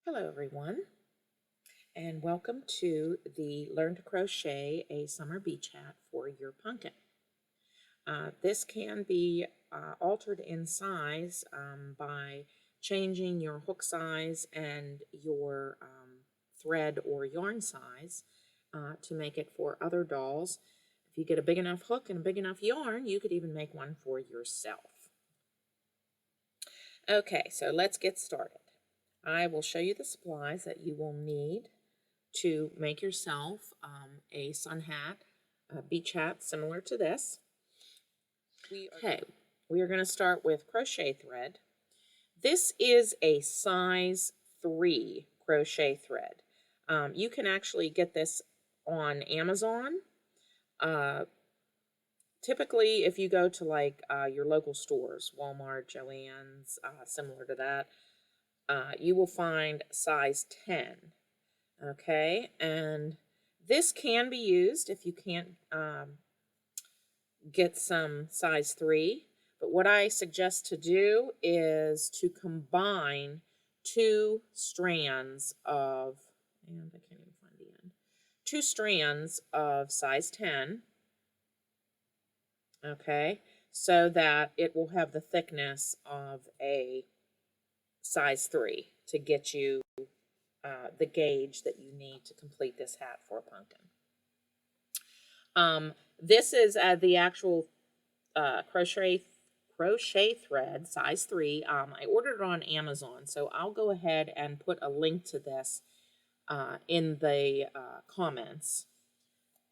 Hello everyone, and welcome to the Learn to Crochet a Summer Beach Hat for your pumpkin. This can be altered in size by changing your hook size and your thread or yarn size to make it for other dolls. If you get a big enough hook and a big enough yarn, you could even make one for yourself. Okay, so let's get started. I will show you the supplies that you will need to make yourself a sun hat, a beach hat similar to this. We are going to start with crochet thread. This is a size 3 crochet thread. You can actually get this on Amazon. Typically, if you go to like your local stores, Walmart, Joann's, similar to that, you will find size 10. Okay, and this can be used if you can't get some size 3. But what I suggest to do is to combine 2 strands of, and I can't even find the end, 2 strands of size 10. Okay, so that it will have the thickness of a size 3 to get you the gauge that you need to complete this hat for a pumpkin. This is the actual crochet thread, size 3. I ordered it on Amazon, so I'll go ahead and put a link to this in the comments.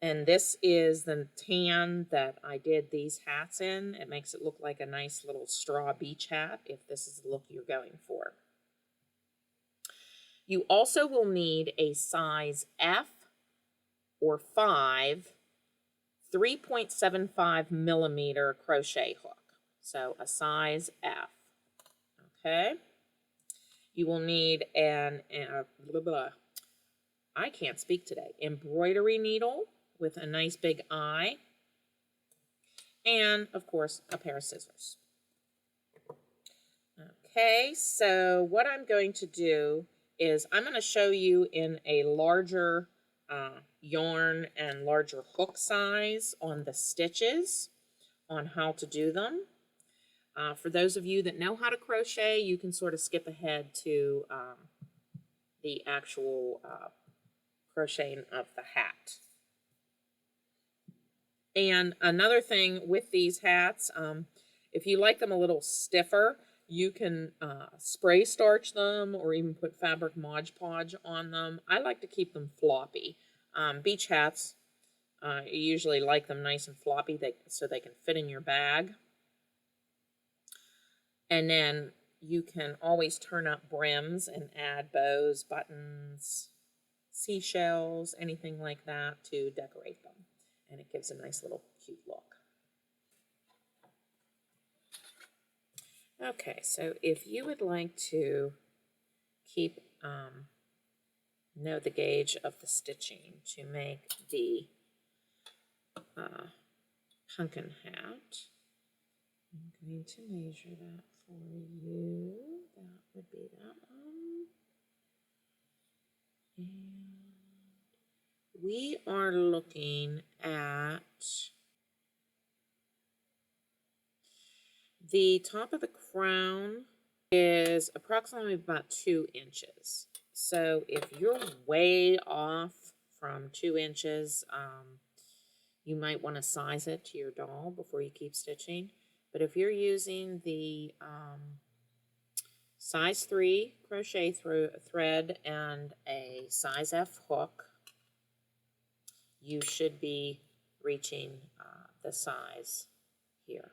And this is the tan that I did these hats in. It makes it look like a nice little straw beach hat if this is the look you're going for. You also will need a size F or 5, 3.75 millimeter crochet hook. So a size F. Okay. You will need an I can't speak today, embroidery needle with a nice big eye, and of course a pair of scissors. Okay, so what I'm going to do is I'm going to show you in a larger yarn and larger hook size on the stitches on how to do them. For those of you that know how to crochet, you can sort of skip ahead to the actual crocheting of the hat. And another thing with these hats, if you like them a little stiffer, you can spray starch them or even put fabric Mod Podge on them. I like to keep them floppy. Beach hats, you usually like them nice and floppy so they can fit in your bag. And then you can always turn up brims and add bows, buttons, seashells, anything like that to decorate them. And it gives a nice little cute look. Okay, so if you would like to keep, know the gauge of the stitching to make the pumpkin hat, I'm going to measure that for you. That would be that one. And we are looking at the top of the crown is approximately about 2 inches. So if you're way off from 2 inches, you might want to size it to your doll before you keep stitching. But if you're using the size 3 crochet thread and a size F hook, you should be reaching the size here.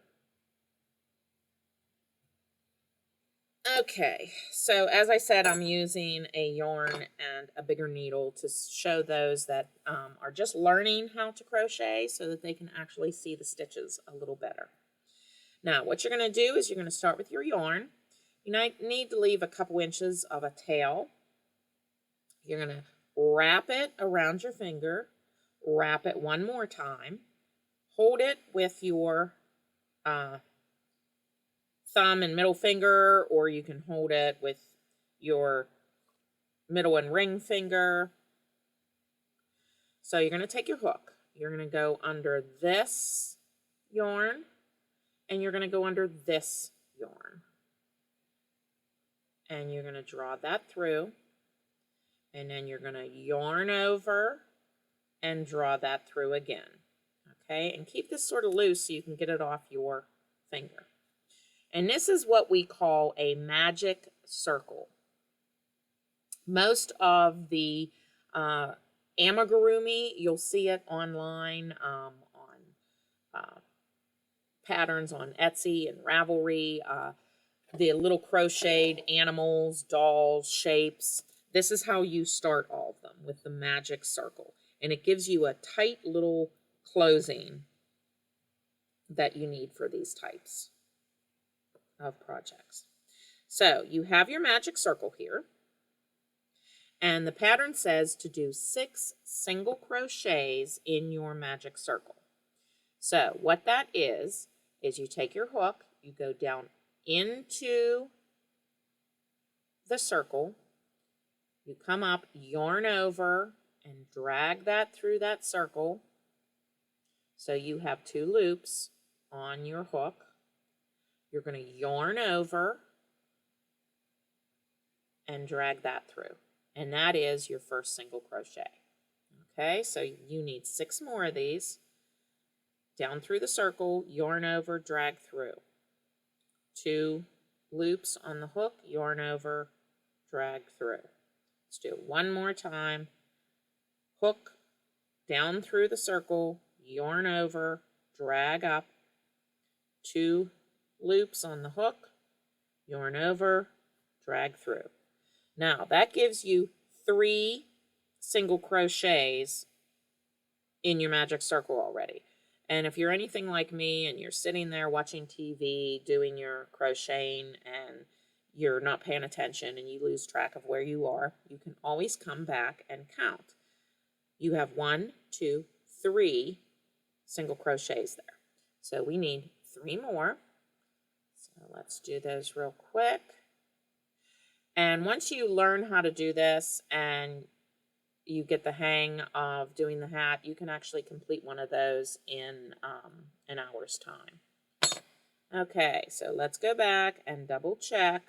Okay, so as I said, I'm using a yarn and a bigger needle to show those that are just learning how to crochet so that they can actually see the stitches a little better. Now, what you're going to do is you're going to start with your yarn. You need to leave a couple inches of a tail. You're going to wrap it around your finger, wrap it one more time, hold it with your thumb and middle finger, or you can hold it with your middle and ring finger. So you're going to take your hook. You're going to go under this yarn, and you're going to go under this yarn. And you're going to draw that through, and then you're going to yarn over and draw that through again. Okay, and keep this sort of loose so you can get it off your finger. And this is what we call a magic circle. Most of the amigurumi, you'll see it online on patterns on Etsy and Ravelry. The little crocheted animals, dolls, shapes. This is how you start all of them, with the magic circle. And it gives you a tight little closing that you need for these types of projects. So you have your magic circle here. And the pattern says to do 6 single crochets in your magic circle. So what that is you take your hook, you go down into the circle, you come up, yarn over, and drag that through that circle. So you have 2 loops on your hook. You're going to yarn over and drag that through. And that is your first single crochet. Okay, so you need 6 more of these. Down through the circle, yarn over, drag through. 2 loops on the hook, yarn over, drag through. Let's do it one more time. Hook down through the circle, yarn over, drag up. 2 loops on the hook, yarn over, drag through. Now that gives you 3 single crochets in your magic circle already. And if you're anything like me and you're sitting there watching TV, doing your crocheting, and you're not paying attention and you lose track of where you are, you can always come back and count. You have 1, 2, 3 single crochets there. So we need 3 more. So let's do those real quick. And once you learn how to do this and you get the hang of doing the hat, you can actually complete one of those in an hour's time. Okay, so let's go back and double check.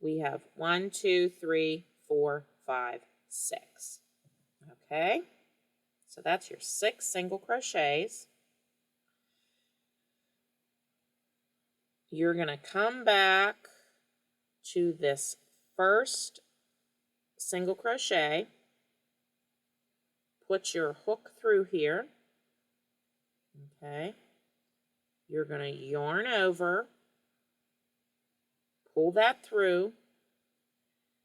We have 1, 2, 3, 4, 5, 6. Okay, so that's your 6 single crochets. You're going to come back to this first single crochet. Put your hook through here. Okay. You're going to yarn over, pull that through,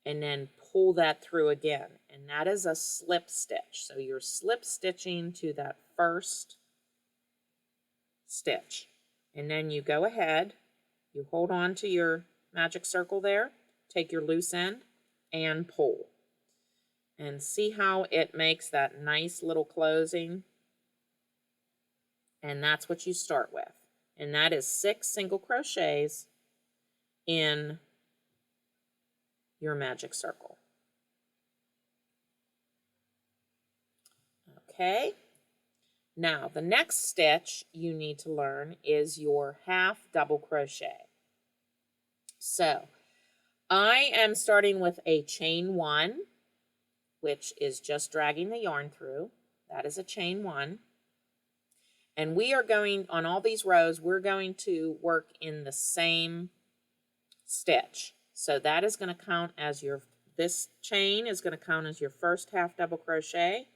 and then pull that through again. And that is a slip stitch. So you're slip stitching to that first stitch. And then you go ahead, you hold on to your magic circle there, take your loose end, and pull. And see how it makes that nice little closing? And that's what you start with. And that is 6 single crochets in your magic circle. Okay. Now, the next stitch you need to learn is your half double crochet. So, I am starting with a chain 1, which is just dragging the yarn through. That is a chain 1. And we are going, on all these rows, we're going to work in the same stitch. So that is going to count as your, this chain is going to count as your first half double crochet.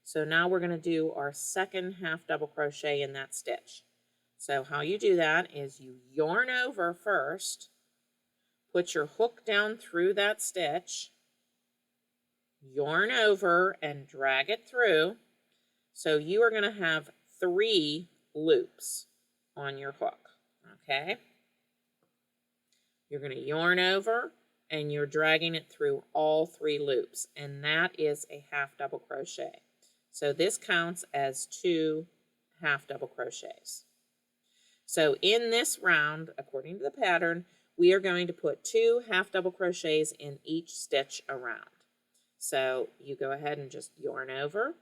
So now we're going to do our second half double crochet in that stitch. So how you do that is you yarn over first, put your hook down through that stitch, yarn over and drag it through. So you are going to have 3 loops on your hook. Okay. You're going to yarn over and you're dragging it through all 3 loops. And that is a half double crochet. So this counts as 2 half double crochets. So in this round, according to the pattern, we are going to put 2 half double crochets in each stitch around. So you go ahead and just yarn over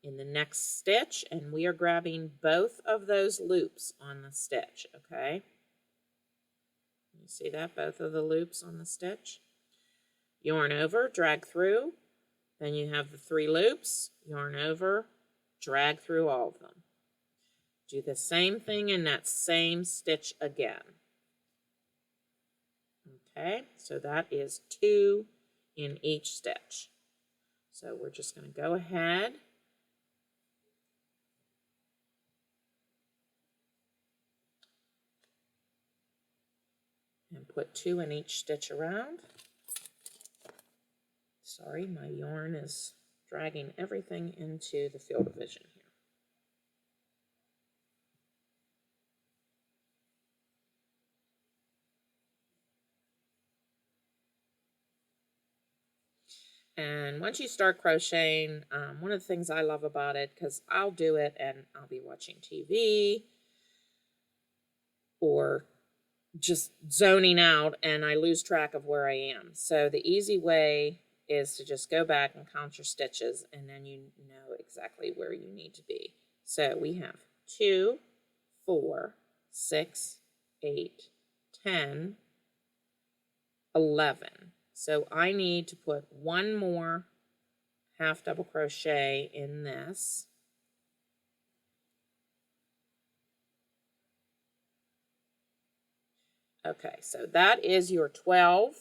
in the next stitch, and we are grabbing both of those loops on the stitch, okay? You see that? Both of the loops on the stitch. Yarn over, drag through. Then you have the 3 loops, yarn over, drag through all of them. Do the same thing in that same stitch again. Okay, so that is 2 in each stitch. So we're just going to go ahead and put 2 in each stitch around. Sorry, my yarn is dragging everything into the field of vision here. And once you start crocheting, one of the things I love about it, because I'll do it and I'll be watching TV or just zoning out and I lose track of where I am. So the easy way is to just go back and count your stitches, and then you know exactly where you need to be. So we have 2, 4, 6, 8, 10, 11. So I need to put 1 more half double crochet in this. Okay, so that is your 12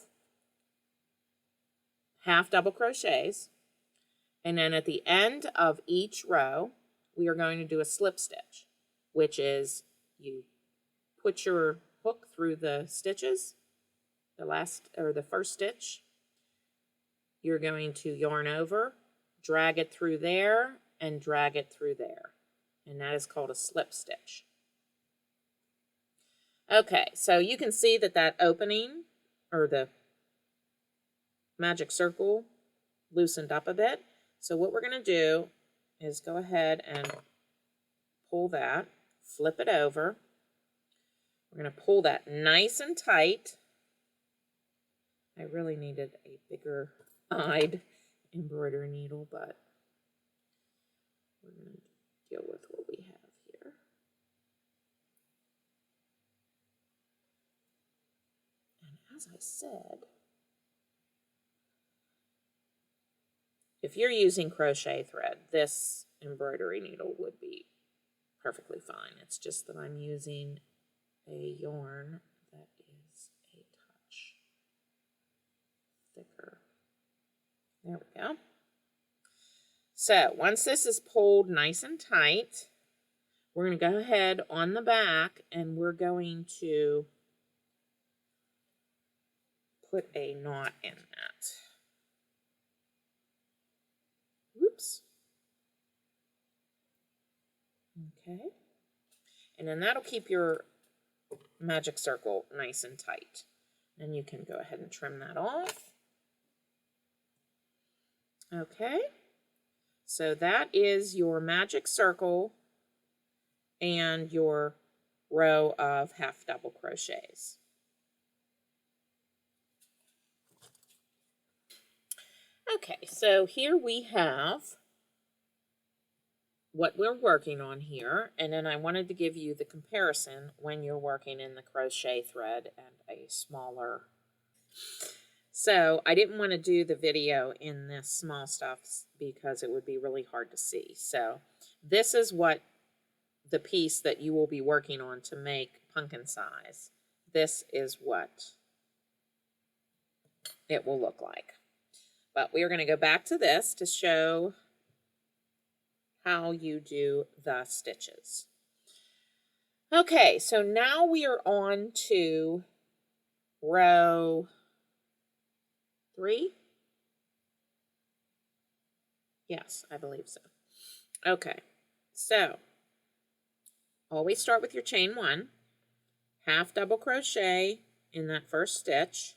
half double crochets. And then at the end of each row, we are going to do a slip stitch, which is you put your hook through the stitches, the first stitch. You're going to yarn over, drag it through there, and drag it through there. And that is called a slip stitch. Okay, so you can see that that opening, or the magic circle, loosened up a bit. So what we're going to do is go ahead and pull that, flip it over. We're going to pull that nice and tight. I really needed a bigger eyed embroidery needle, but we're going to deal with what we have here. And as I said, if you're using crochet thread, this embroidery needle would be perfectly fine. It's just that I'm using a yarn that is a touch thicker. There we go. So once this is pulled nice and tight, we're going to go ahead on the back and we're going to put a knot in that. Whoops. Okay. And then that'll keep your magic circle nice and tight. And you can go ahead and trim that off. Okay. So that is your magic circle and your row of half double crochets. Okay, so here we have what we're working on here, and then I wanted to give you the comparison when you're working in the crochet thread and a smaller. So I didn't want to do the video in this small stuff because it would be really hard to see. So this is what the piece that you will be working on to make pumpkin size. This is what it will look like. But we are going to go back to this to show how you do the stitches. Okay, so now we are on to row 3. Yes, I believe so. Okay, so always start with your chain 1, half double crochet in that first stitch.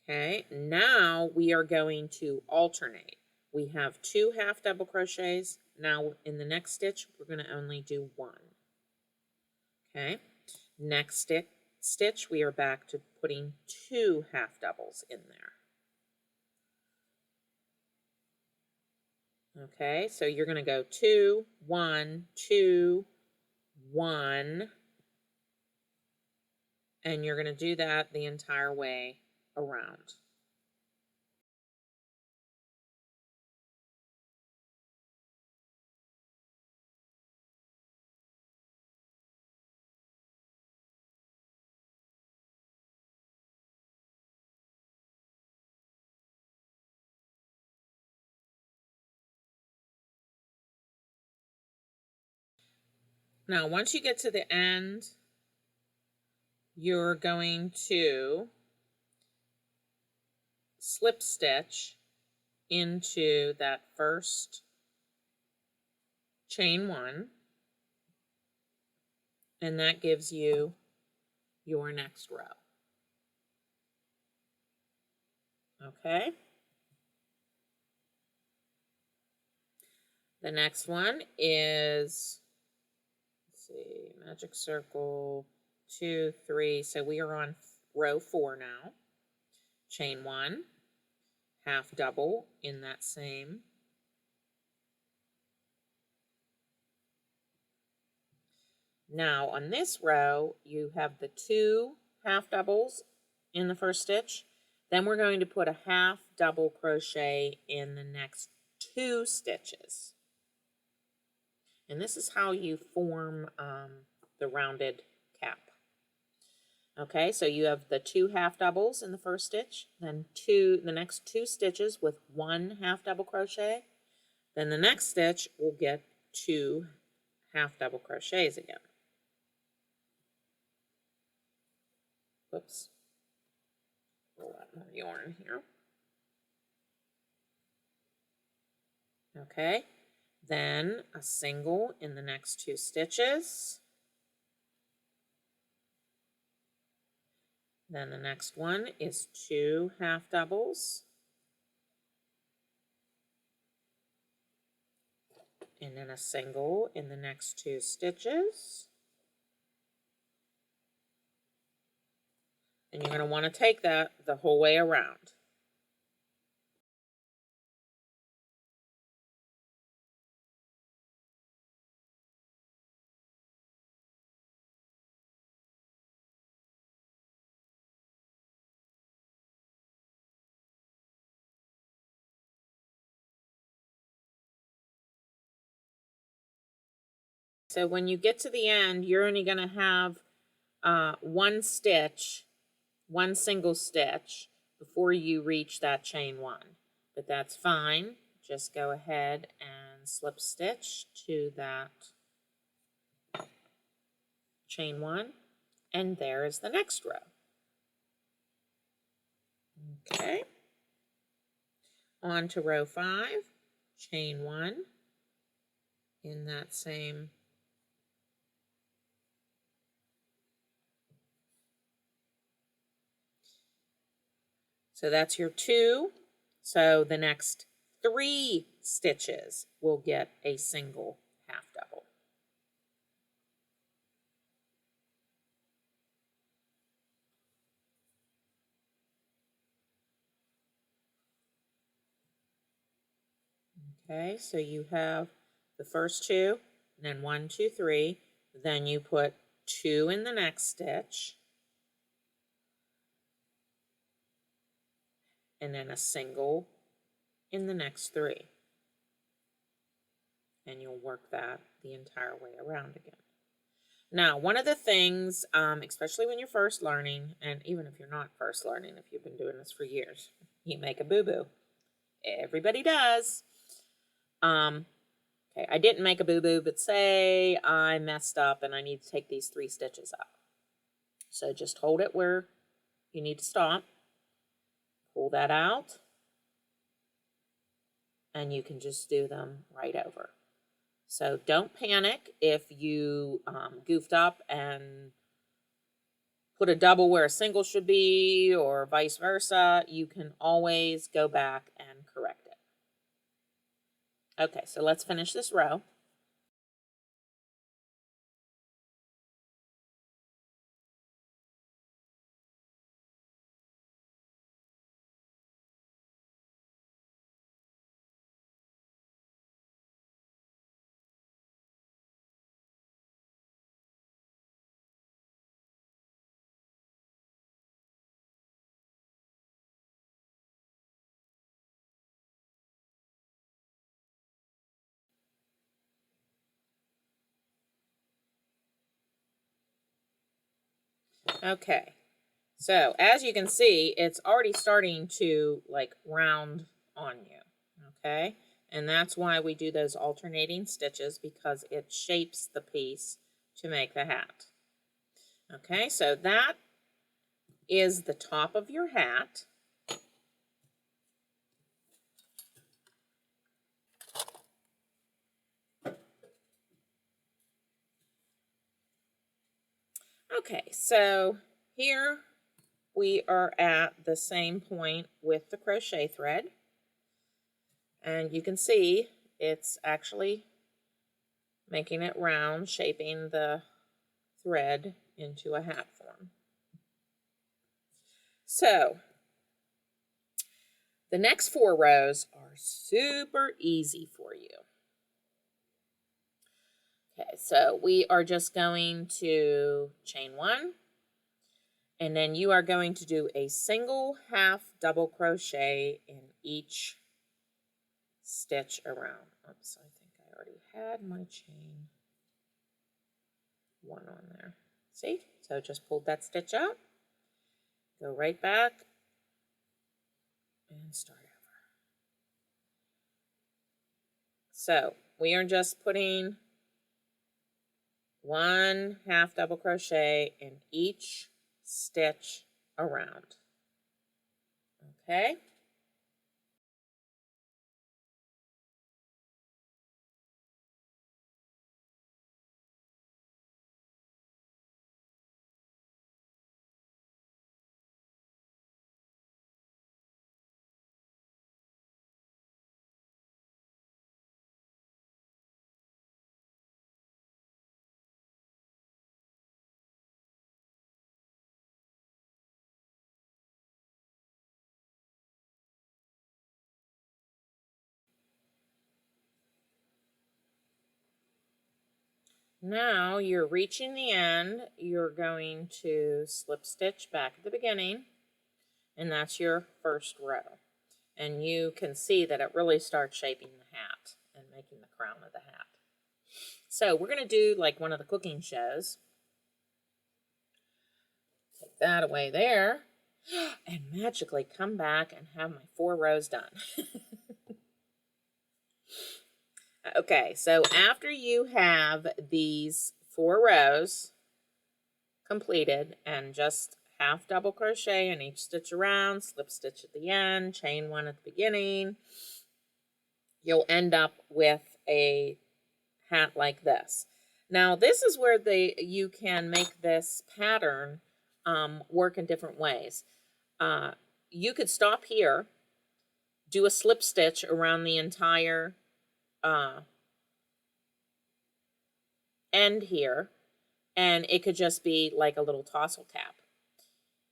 Okay, now we are going to alternate. We have 2 half double crochets. Now in the next stitch, we're going to only do 1. Okay, next stitch, we are back to putting 2 half doubles in there. Okay, so you're going to go 2, 1, 2, 1, and you're going to do that the entire way around. Now, once you get to the end, you're going to slip stitch into that first chain 1, and that gives you your next row. Okay? The next one is, let's see, magic circle, 2, 3. So we are on row 4 now. Chain 1, half double in that same. Now on this row, you have the 2 half doubles in the first stitch. Then we're going to put a half double crochet in the next 2 stitches. And this is how you form the rounded cap. Okay, so you have the 2 half doubles in the first stitch, then the next 2 stitches with 1 half double crochet. Then the next stitch will get 2 half double crochets again. Whoops. A lot more yarn here. Okay, then a single in the next 2 stitches. Then the next one is 2 half doubles. And then a single in the next 2 stitches. And you're going to want to take that the whole way around. So when you get to the end, you're only going to have one single stitch before you reach that chain 1. But that's fine. Just go ahead and slip stitch to that chain 1, and there is the next row. Okay. On to row 5, chain 1 in that same . So that's your 2. So the next 3 stitches will get a single half double. Okay, so you have the first 2, and then 1, 2, 3. Then you put 2 in the next stitch, and then a single in the next 3. And you'll work that the entire way around again. Now, one of the things, especially when you're first learning, and even if you're not first learning, if you've been doing this for years, you make a boo-boo. Everybody does. Okay, I didn't make a boo-boo, but say I messed up and I need to take these 3 stitches out. So just hold it where you need to stop. Pull that out. And you can just do them right over. So don't panic if you goofed up and put a double where a single should be, or vice versa. You can always go back and correct it. Okay, so let's finish this row. Okay, so as you can see, it's already starting to like round on you, okay? And that's why we do those alternating stitches, because it shapes the piece to make the hat. Okay, so that is the top of your hat. Okay, so here we are at the same point with the crochet thread. And you can see it's actually making it round, shaping the thread into a hat form. So the next 4 rows are super easy for you. Okay, so we are just going to chain 1, and then you are going to do a single half double crochet in each stitch around. Oops, I think I already had my chain 1 on there. See? So just pulled that stitch out, go right back, and start over. So we are just putting 1 half double crochet in each stitch around. Okay? Now you're reaching the end, you're going to slip stitch back at the beginning, and that's your first row. And you can see that it really starts shaping the hat and making the crown of the hat. So we're going to do like one of the cooking shows. Take that away there, and magically come back and have my 4 rows done. Okay, so after you have these 4 rows completed and just half double crochet in each stitch around, slip stitch at the end, chain 1 at the beginning, you'll end up with a hat like this. Now this is where you can make this pattern work in different ways. You could stop here, do a slip stitch around the entire end here, and it could just be like a little tassel cap.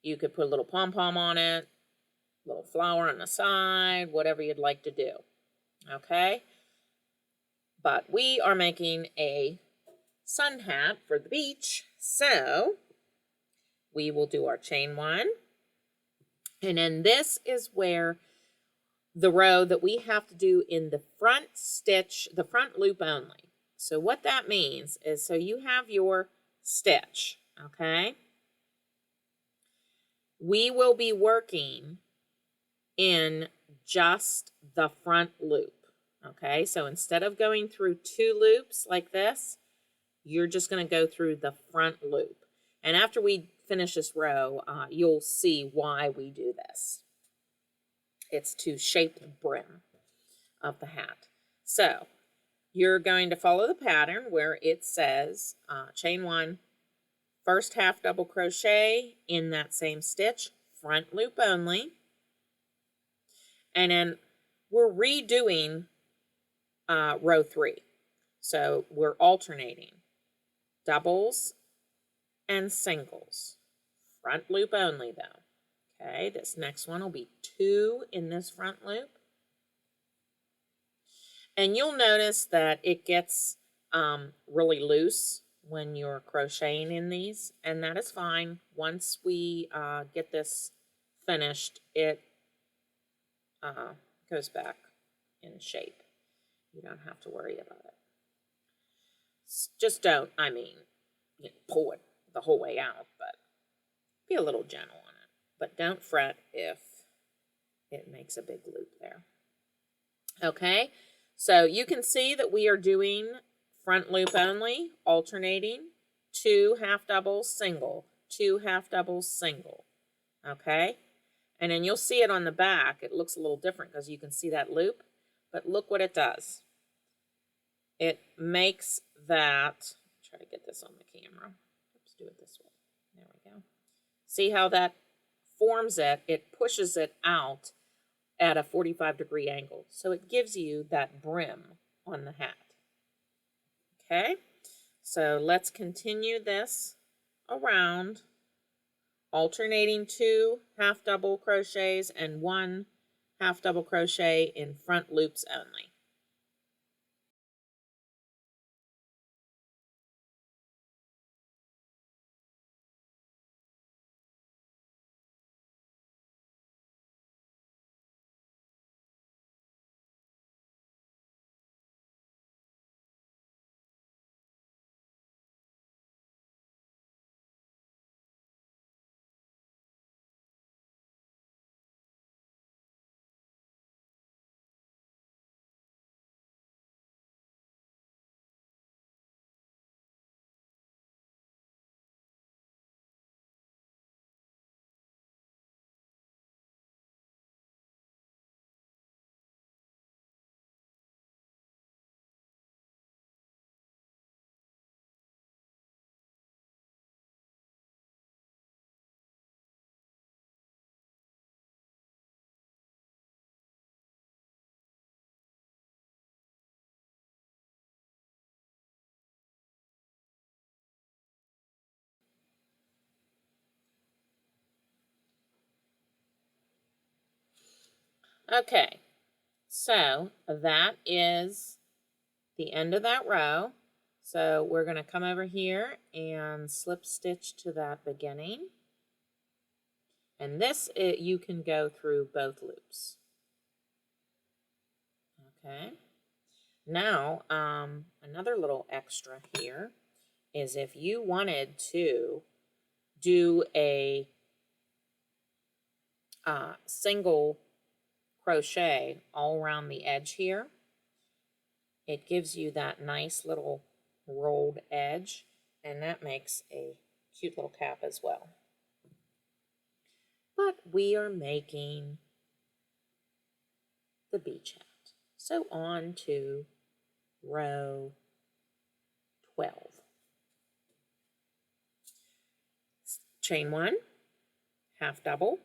You could put a little pom-pom on it, little flower on the side, whatever you'd like to do. Okay? But we are making a sun hat for the beach, so we will do our chain 1. And then this is where the row that we have to do in the front stitch, the front loop only. So what that means is, so you have your stitch, okay? We will be working in just the front loop, okay? So instead of going through 2 loops like this, you're just going to go through the front loop. And after we finish this row, you'll see why we do this. It's to shape the brim of the hat. So you're going to follow the pattern where it says chain 1, first half double crochet in that same stitch, front loop only. And then we're redoing row 3. So we're alternating doubles and singles. Front loop only though. Okay, this next one will be 2 in this front loop. And you'll notice that it gets really loose when you're crocheting in these, and that is fine. Once we get this finished, it goes back in shape. You don't have to worry about it. Just don't, pull it the whole way out, but Be a little gentle on it, but don't fret if it makes a big loop there. Okay, so you can see that we are doing front loop only, alternating, 2 half doubles, single, 2 half doubles, single. Okay, and then you'll see it on the back. It looks a little different because you can see that loop, but look what it does. It makes that, try to get this on the camera. Let's do it this way. There we go. See how that forms it? It pushes it out at a 45-degree angle. So it gives you that brim on the hat. Okay, so let's continue this around, alternating 2 half double crochets and 1 half double crochet in front loops only. Okay, so that is the end of that row. So we're going to come over here and slip stitch to that beginning. And this, you can go through both loops. Okay. Now, another little extra here is if you wanted to do a single crochet all around the edge here, it gives you that nice little rolled edge, and that makes a cute little cap as well. But we are making the beach hat. So on to row 12. Chain 1, half double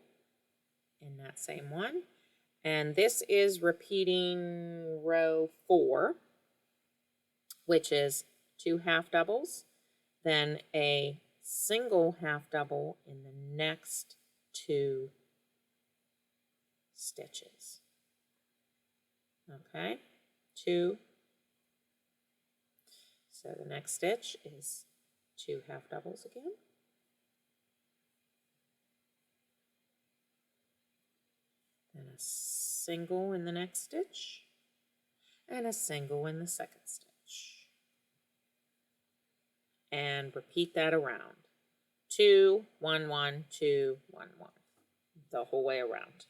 in that same one. And this is repeating row 4, which is 2 half doubles, then a single half double in the next 2 stitches. Okay, 2. So the next stitch is 2 half doubles again. Then a single in the next stitch, and a single in the second stitch. And repeat that around. 2, 1, 1, 2, 1, 1, the whole way around.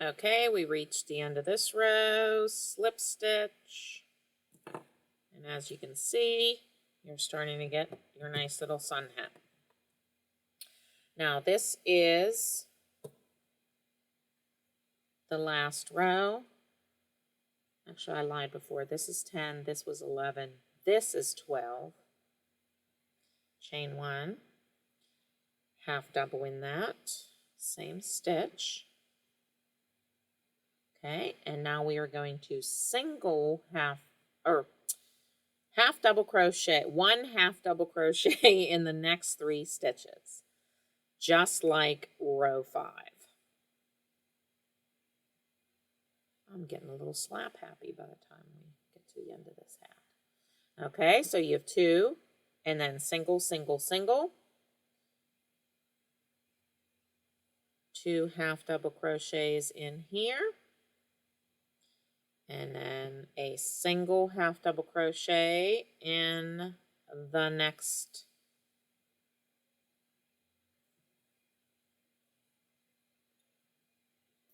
Okay, we reached the end of this row, slip stitch, and as you can see, you're starting to get your nice little sun hat. Now this is the last row. Actually, I lied before. This is 10, this was 11, this is 12. Chain 1, half double in that, same stitch. Okay, and now we are going to single half double crochet, 1 half double crochet in the next 3 stitches, just like row 5. I'm getting a little slap happy by the time we get to the end of this hat. Okay, so you have 2, and then single, single, single, 2 half double crochets in here, and then a single half double crochet in the next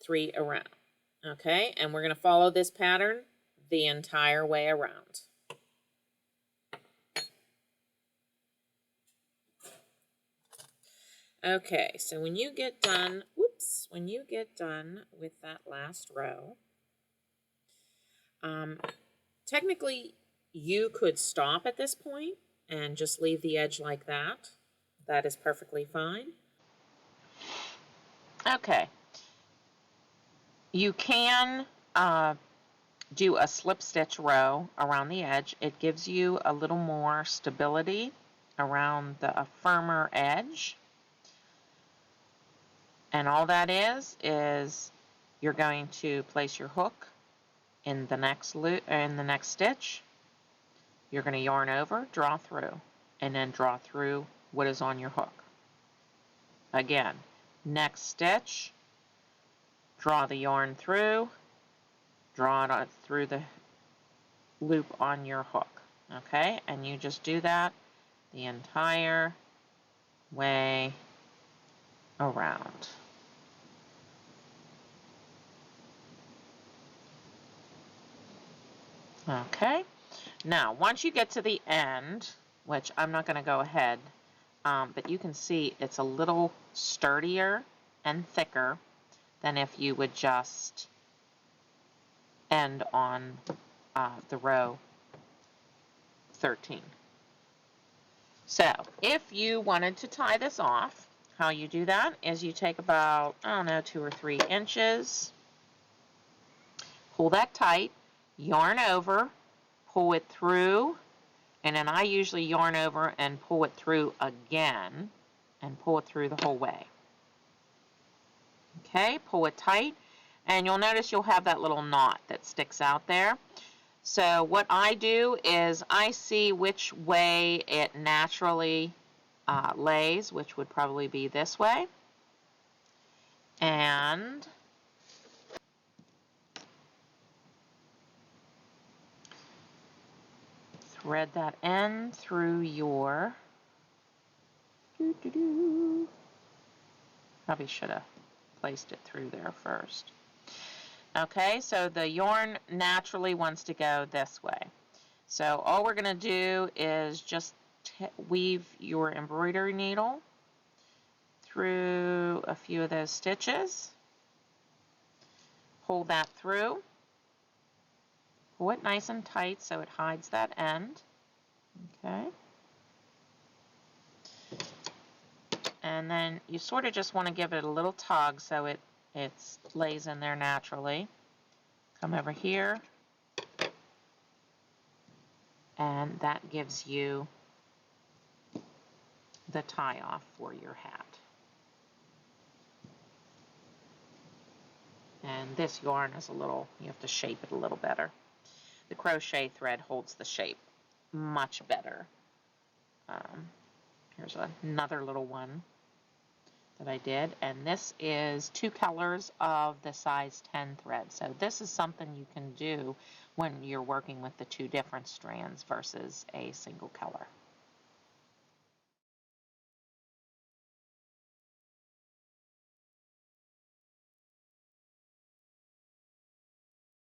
3 around. Okay, and we're going to follow this pattern the entire way around. Okay, so when you get done, when you get done with that last row, technically you could stop at this point and just leave the edge like that. That is perfectly fine. Okay, you can do a slip stitch row around the edge. It gives you a little more stability around the firmer edge. And all that is you're going to place your hook in the next loop, in the next stitch. You're going to yarn over, draw through, and then draw through what is on your hook. Again, next stitch, draw the yarn through, draw it through the loop on your hook. Okay, and you just do that the entire way around. Okay, now once you get to the end, which I'm not going to go ahead, but you can see it's a little sturdier and thicker than if you would just end on the row 13. So if you wanted to tie this off, how you do that is you take about, I don't know, 2 or 3 inches, pull that tight, yarn over, pull it through, and then I usually yarn over and pull it through again and pull it through the whole way. Okay, pull it tight, and you'll notice you'll have that little knot that sticks out there. So what I do is I see which way it naturally lays, which would probably be this way, and thread that end through your, probably should have placed it through there first. Okay, so the yarn naturally wants to go this way. So all we're going to do is just weave your embroidery needle through a few of those stitches, pull that through, pull it nice and tight so it hides that end. Okay. And then you sort of just want to give it a little tug so it lays in there naturally. Come over here, and that gives you the tie off for your hat. And this yarn is a little, you have to shape it a little better. The crochet thread holds the shape much better. Here's another little one that I did, and this is 2 colors of the size 10 thread. So this is something you can do when you're working with the 2 different strands versus a single color.